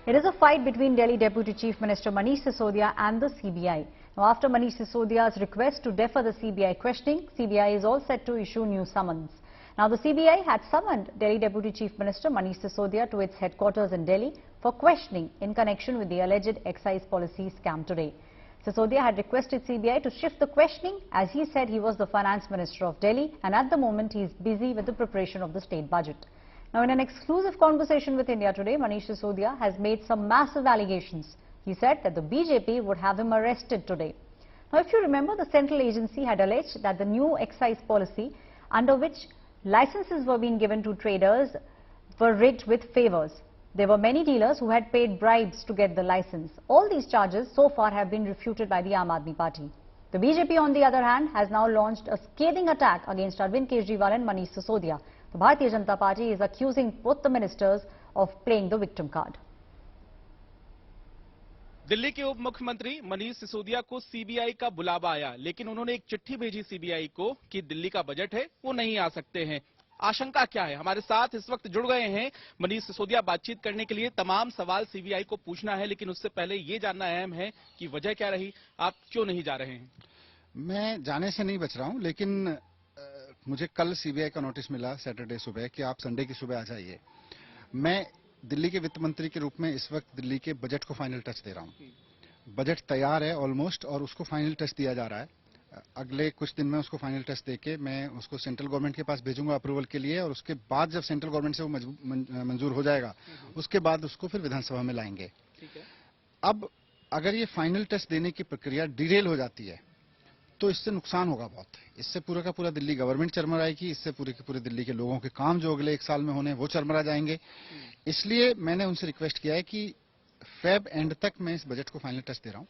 It is a fight between Delhi Deputy Chief Minister Manish Sisodia and the CBI. Now, after Manish Sisodia's request to defer the CBI questioning, CBI is all set to issue new summons. Now, the CBI had summoned Delhi Deputy Chief Minister Manish Sisodia to its headquarters in Delhi for questioning in connection with the alleged excise policy scam today. Sisodia had requested CBI to shift the questioning as he said he was the Finance Minister of Delhi and at the moment he is busy with the preparation of the state budget. Now, in an exclusive conversation with India Today, Manish Sisodia has made some massive allegations. He said that the BJP would have him arrested today. Now, if you remember, the central agency had alleged that the new excise policy, under which licenses were being given to traders, were rigged with favours. There were many dealers who had paid bribes to get the license. All these charges so far have been refuted by the Aam Aadmi Party. The BJP, on the other hand, has now launched a scathing attack against Arvind Kejriwal and Manish Sisodia. The Bharatiya Janata Party is accusing both the ministers of playing the victim card. Delhi के उप मुख्यमंत्री मनीष सिसोदिया को CBI का बुलावा आया, लेकिन उन्होंने एक चिट्ठी भेजी सीबीआई को कि दिल्ली का बजट है, वो नहीं आ सकते हैं। आशंका क्या है? हमारे साथ इस वक्त जुड़ गए हैं मनीष सिसोदिया। बातचीत करने के लिए तमाम सवाल सीबीआई को पूछना है, लेकिन उससे पहले ये जानना अहम है कि वजह क्या रही, आप क्यों नहीं जा रहे हैं? मैं जाने से नहीं बच रहा हूं, लेकिन मुझे कल सीबीआई का नोटिस मिला सैटरडे सुबह कि आप संडे की सुबह आ जाइए। मैं दिल्ली के वित्त मंत्री के रूप में इस वक्त दिल्ली के बजट को फाइनल टच दे रहा हूं। बजट तैयार है ऑलमोस्ट, और उसको फाइनल टच दिया जा रहा है। अगले कुछ दिन में उसको फाइनल टच देके मैं उसको सेंट्रल गवर्नमेंट के पास भेजूंगा अप्रूवल के लिए, और उसके बाद जब सेंट्रल गवर्नमेंट से वो मंजूर हो जाएगा, उसके बाद उसको फिर विधानसभा में लाएंगे। अब अगर ये फाइनल टच देने की प्रक्रिया डिरेल हो जाती है तो इससे नुकसान होगा बहुत। इससे पूरा का पूरा दिल्ली गवर्नमेंट चरमराएगी, इससे पूरे के पूरे दिल्ली के लोगों के काम जो अगले एक साल में होने वो चरमरा जाएंगे। इसलिए मैंने उनसे रिक्वेस्ट किया है कि फेब एंड तक मैं इस बजट को फाइनल टच दे रहा हूं।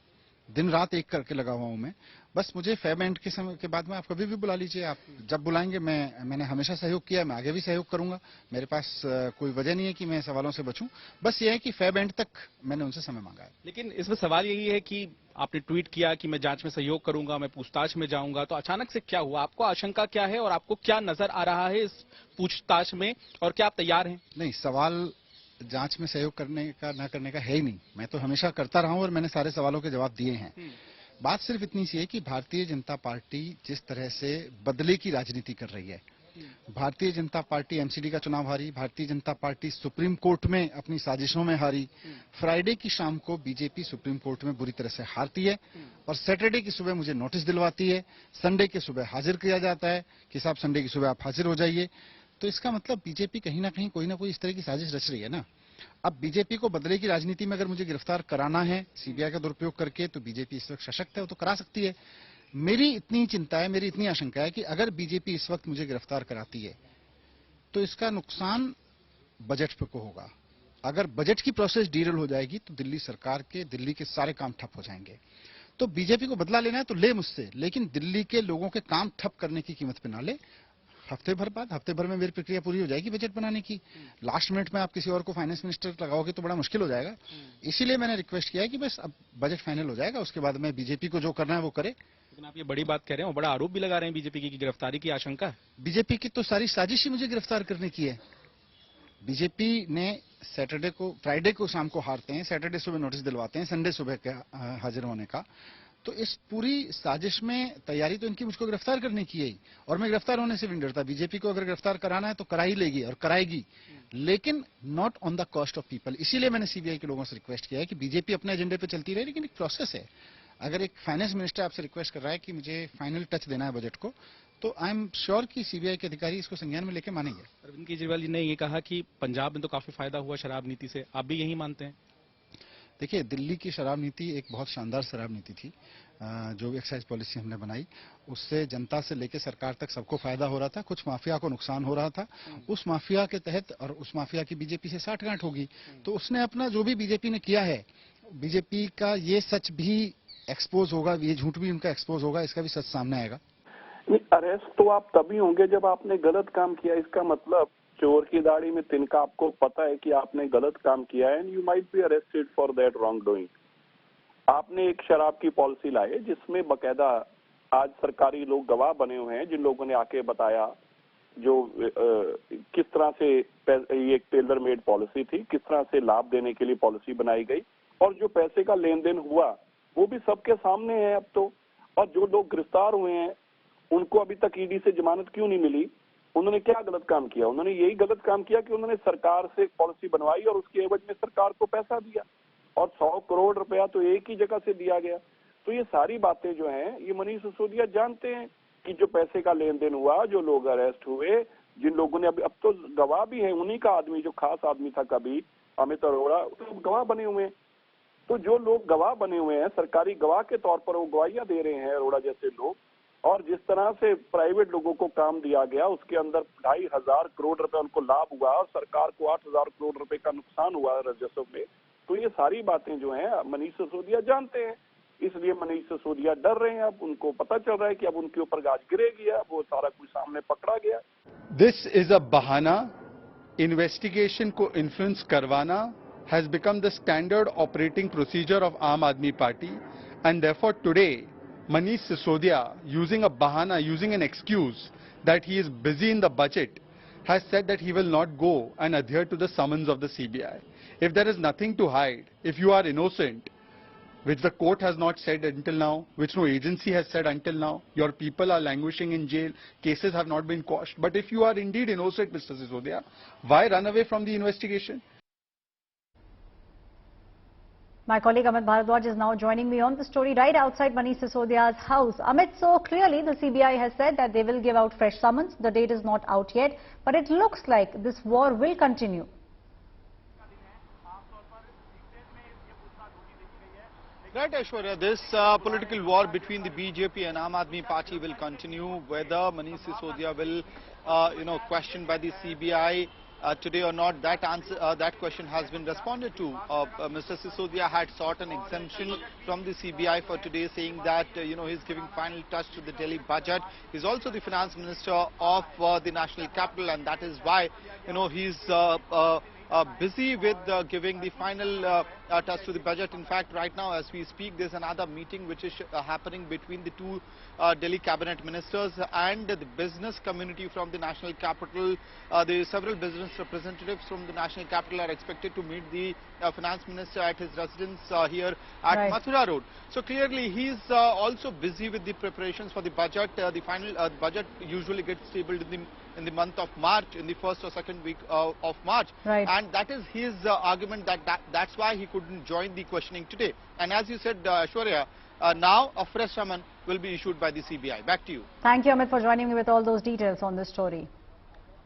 दिन रात एक करके लगा हुआ हूं मैं। बस मुझे फेब एंड के समय के बाद में आप कभी भी बुला लीजिए, आप जब बुलाएंगे। मैंने हमेशा सहयोग किया, मैं आगे भी सहयोग करूंगा। मेरे पास कोई वजह नहीं है कि मैं सवालों से बचूं। बस ये है कि फेब एंड तक मैंने उनसे समय मांगा है। लेकिन इसमें सवाल यही है कि आपने ट्वीट किया कि मैं जांच में सहयोग करूंगा, मैं पूछताछ में जाऊंगा, तो अचानक से क्या हुआ? आपको आशंका क्या है और आपको क्या नजर आ रहा है इस पूछताछ में, और क्या आप तैयार हैं? नहीं, सवाल जांच में सहयोग करने का ना करने का है ही नहीं। मैं तो हमेशा करता रहा हूं और मैंने सारे सवालों के जवाब दिए हैं। बात सिर्फ इतनी सी है कि भारतीय जनता पार्टी जिस तरह से बदले की राजनीति कर रही है, भारतीय जनता पार्टी एमसीडी का चुनाव हारी, Bharatiya Janata party supreme court में अपनी साजिशों में हारी, फ्राइडे की शाम को बीजेपी सुप्रीम कोर्ट में बुरी तरह से हारती है, और सैटरडे की सुबह मुझे नोटिस दिलवाती है, संडे के सुबह हाजिर किया जाता है कि साहब संडे की सुबह आप हाजिर हो जाइए। तो इसका मतलब बीजेपी कहीं ना कहीं कोई ना कोई इस तरह की साजिश रच रही है ना। अब बीजेपी को बदले की राजनीति में अगर मुझे गिरफ्तार कराना है सीबीआई का दुरुपयोग करके, तो बीजेपी इस वक्त सशक्त है, वो तो करा सकती है। मेरी इतनी चिंता है, मेरी इतनी आशंका है कि अगर बीजेपी इस वक्त मुझे गिरफ्तार कराती है तो इसका नुकसान बजट को होगा। अगर बजट की प्रोसेस डीरेल हो जाएगी तो दिल्ली सरकार के, दिल्ली के सारे काम ठप हो जाएंगे। तो बीजेपी को बदला लेना है तो ले मुझसे, लेकिन दिल्ली के लोगों के काम ठप करने की कीमत पे ना ले। हफ्ते भर में मेरी प्रक्रिया पूरी हो जाएगी बजट बनाने की। लास्ट मिनट में आप किसी और को फाइनेंस मिनिस्टर लगाओगे तो बड़ा मुश्किल हो जाएगा। इसीलिए मैंने रिक्वेस्ट किया है कि बस अब बजट फाइनल हो जाएगा, उसके बाद में बीजेपी को जो करना है वो करे। लेकिन आप ये बड़ी बात कह रहे हैं और बड़ा आरोप भी लगा रहे हैं बीजेपी की गिरफ्तारी की आशंका है। बीजेपी की तो सारी साजिश ही मुझे गिरफ्तार करने की है। बीजेपी ने फ्राइडे को शाम को हारते हैं, सैटरडे सुबह नोटिस दिलवाते हैं, संडे सुबह के हाजिर होने का। तो इस पूरी साजिश में तैयारी तो इनकी मुझको गिरफ्तार करने की है, और मैं गिरफ्तार होने से भी नहीं डरता। बीजेपी को अगर गिरफ्तार कराना है तो करा ही लेगी और कराएगी, लेकिन not on the cost of people. इसीलिए मैंने सीबीआई के लोगों से रिक्वेस्ट किया है कि बीजेपी अपने एजेंडे पे चलती रहे, लेकिन एक प्रोसेस है। अगर एक फाइनेंस मिनिस्टर आपसे रिक्वेस्ट कर रहा है कि मुझे फाइनल टच देना है बजट को, तो आई एम श्योर कि सीबीआई के अधिकारी इसको संज्ञान में लेके मानेंगे। अरविंद केजरीवाल जी ने ये कहा कि पंजाब में तो काफी फायदा हुआ शराब नीति से, आप भी यही मानते हैं? देखिए, दिल्ली की शराब नीति एक बहुत शानदार शराब नीति थी। जो भी एक्साइज पॉलिसी हमने बनाई, उससे जनता से लेकर सरकार तक सबको फायदा हो रहा था, कुछ माफिया को नुकसान हो रहा था। उस माफिया के तहत, और उस माफिया की बीजेपी से साठगांठ होगी, तो उसने अपना जो भी बीजेपी ने किया है, बीजेपी का ये सच भी एक्सपोज होगा, ये झूठ भी उनका एक्सपोज होगा, इसका भी सच सामने आएगा। अरेस्ट तो आप तभी होंगे जब आपने गलत काम किया। इसका मतलब चोर की दाढ़ी में तिनका, आपको पता है कि आपने गलत काम किया है, and you might be arrested for that wrong doing. आपने एक शराब की पॉलिसी लाई है जिसमें बकायदा आज सरकारी लोग गवाह बने हुए हैं, जिन लोगों ने आके बताया जो किस तरह से ये एक टेलर मेड पॉलिसी थी, किस तरह से लाभ देने के लिए पॉलिसी बनाई गई, और जो पैसे का लेन देन हुआ वो भी सबके सामने है अब तो। और जो लोग गिरफ्तार हुए हैं उनको अभी तक ईडी से जमानत क्यों नहीं मिली? उन्होंने क्या गलत काम किया? उन्होंने यही गलत काम किया कि उन्होंने सरकार से पॉलिसी बनवाई और उसके एवज में सरकार को पैसा दिया, और 100 करोड़ रुपया तो एक ही जगह से दिया गया। तो ये सारी बातें जो हैं ये मनीष सिसोदिया जानते हैं कि जो पैसे का लेन देन हुआ, जो लोग अरेस्ट हुए, जिन लोगों ने अब तो गवाह भी है, उन्हीं का आदमी जो खास आदमी था कभी अमित अरोड़ा, तो गवाह बने हुए हैं। तो जो लोग गवाह बने हुए हैं, सरकारी गवाह के तौर पर वो गवाहियां दे रहे हैं, अरोड़ा जैसे लोग। और जिस तरह से प्राइवेट लोगों को काम दिया गया उसके अंदर 2,500 करोड़ रुपए उनको लाभ हुआ और सरकार को 8,000 करोड़ रुपए का नुकसान हुआ राजस्व में। तो ये सारी बातें जो हैं मनीष सिसोदिया जानते हैं, इसलिए मनीष सिसोदिया डर रहे हैं। अब उनको पता चल रहा है कि अब उनके ऊपर गाज गिरेगी, अब वो सारा कुछ सामने पकड़ा गया। दिस इज अ बहाना। इन्वेस्टिगेशन को इन्फ्लुएंस करवाना has become the standard operating procedure of Aam Aadmi Party, and therefore today Manish Sisodia, using a bahana, using an excuse that he is busy in the budget, has said that he will not go and adhere to the summons of the CBI. If there is nothing to hide, if you are innocent, which the court has not said until now, which no agency has said until now, your people are languishing in jail, cases have not been quashed. But if you are indeed innocent, Mr. Sisodia, why run away from the investigation? My colleague Amit Bharadwaj is now joining me on the story right outside Manish Sisodia's house. Amit, so clearly the CBI has said that they will give out fresh summons. The date is not out yet, but it looks like this war will continue. Right, Aishwarya, this political war between the BJP and Aam Aadmi Party will continue. Whether Manish Sisodia will, questioned by the CBI today or not, that question has been responded to. Mr. Sisodia had sought an exemption from the CBI for today, saying that he's giving final touch to the Delhi budget. He's also the finance minister of the national capital, and that is why he's busy with giving the final touch to the budget. In fact, right now as we speak, there's another meeting which is happening between the two Delhi cabinet ministers and the business community from the national capital. The several business representatives from the national capital are expected to meet the finance minister at his residence here at Mathura Road. So clearly he's also busy with the preparations for the budget. The final budget usually gets tabled in the month of March, in the first or second week of March. And that is his argument that's why he couldn't join the questioning today. And as you said, Aishwarya, now a fresh summon will be issued by the CBI. Back to you. Thank you, Amit, for joining me with all those details on this story.